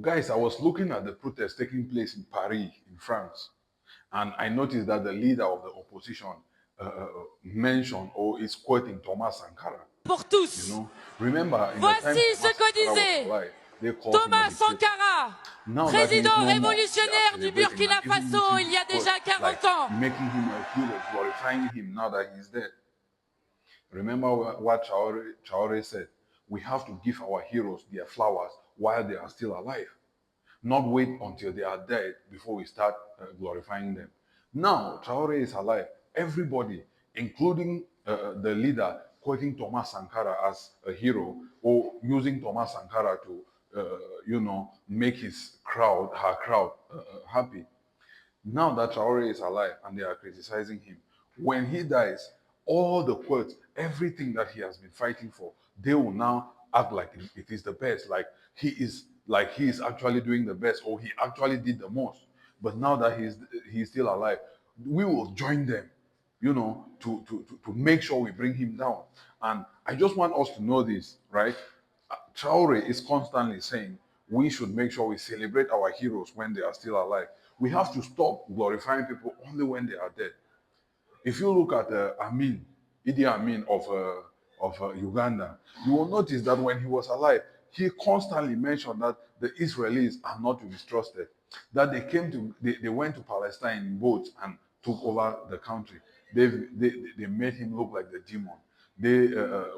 Guys, I was looking at the protests taking place in Paris, in France, and I noticed that the leader of the opposition mentioned or is quoting Thomas Sankara. Pour You tous. know, remember in the Voici time ce Thomas que Sankara was disait alive, they called him a Thomas dictator. Sankara, Now that he is président no more, they are révolutionnaire du celebrating and Burkina even Faso using il y his a quote, déjà like 40 ans. making him a hero, glorifying him now that he's dead. Remember what Traore said? We have to give our heroes their flowers while they are still alive, not wait until they are dead before we start glorifying them. Now, Traore is alive. Everybody, including the leader, quoting Thomas Sankara as a hero or using Thomas Sankara to, make his crowd, her crowd, happy. Now that Traore is alive and they are criticizing him, when he dies, all the quotes, everything that he has been fighting for, they will now act like it is the best, like he is actually doing the best or he actually did the most. But now that he's still alive, we will join them, to make sure we bring him down. And I just want us to know this, right? Traore is constantly saying we should make sure we celebrate our heroes when they are still alive. We have to stop glorifying people only when they are dead. If you look at Idi Amin of Uganda, you will notice that when he was alive, he constantly mentioned that the Israelis are not to be trusted. That they went to Palestine in boats and took over the country. They made him look like the demon.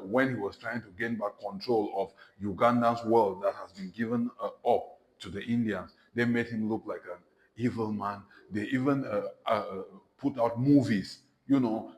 When he was trying to gain back control of Uganda's world that has been given up to the Indians, they made him look like an evil man. They even put out movies,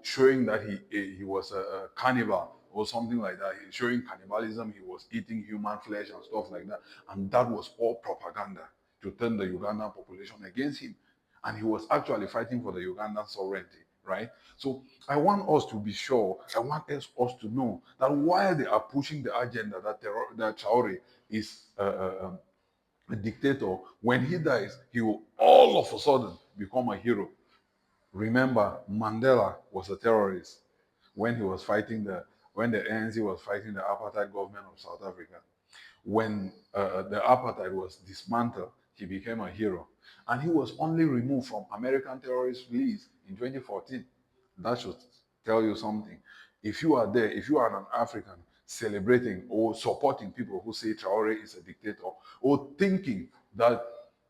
showing that he was a cannibal or something like that. Showing cannibalism, he was eating human flesh and stuff like that. And that was all propaganda to turn the Ugandan population against him. And he was actually fighting for the Ugandan sovereignty, right? So I want us to be sure, I want us to know that while they are pushing the agenda that Traore is a dictator, when he dies, he will all of a sudden become a hero. Remember, Mandela was a terrorist when he was fighting when the ANC was fighting the apartheid government of South Africa. When the apartheid was dismantled, he became a hero. And he was only removed from American terrorist list in 2014. That should tell you something. If you are there, if you are an African celebrating or supporting people who say Traore is a dictator, or thinking that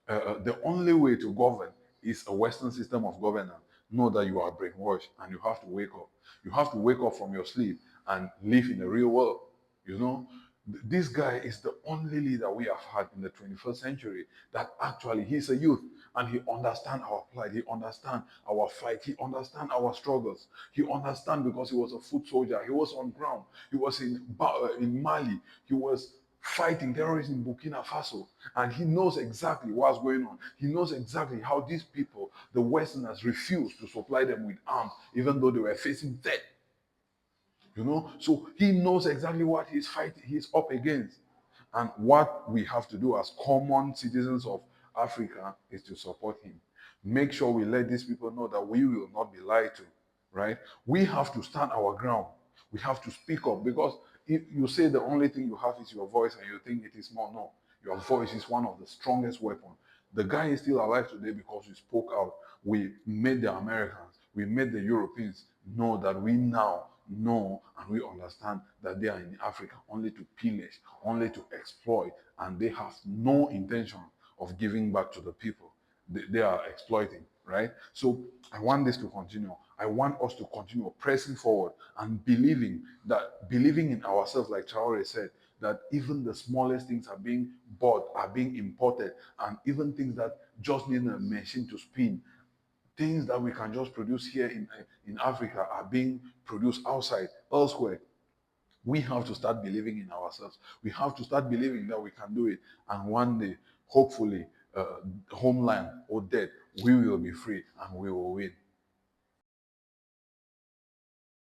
the only way to govern is a Western system of governance, know that you are brainwashed and you have to wake up. You have to wake up from your sleep and live in the real world. You know, this guy is the only leader we have had in the 21st century that actually he's a youth and he understands our plight, he understands our fight, he understands our struggles. He understands because he was a foot soldier, he was on ground, he was in Mali, he was fighting terrorism in Burkina Faso, and he knows exactly what's going on. He knows exactly how these people, the Westerners, refused to supply them with arms, even though they were facing death. So he knows exactly what he's up against. And what we have to do as common citizens of Africa is to support him. Make sure we let these people know that we will not be lied to, right? We have to stand our ground. We have to speak up, because if you say the only thing you have is your voice and you think it is more, no. Your voice is one of the strongest weapons. The guy is still alive today because we spoke out. We made the Americans, we made the Europeans know that we now know and we understand that they are in Africa only to pillage, only to exploit, and they have no intention of giving back to the people they are exploiting, right? So I want this to continue. I want us to continue pressing forward and believing in ourselves, like Traore said, that even the smallest things are being bought, are being imported, and even things that just need a machine to spin, things that we can just produce here in Africa are being produced outside, elsewhere. We have to start believing in ourselves. We have to start believing that we can do it. And one day, hopefully, homeland or death, we will be free and we will win.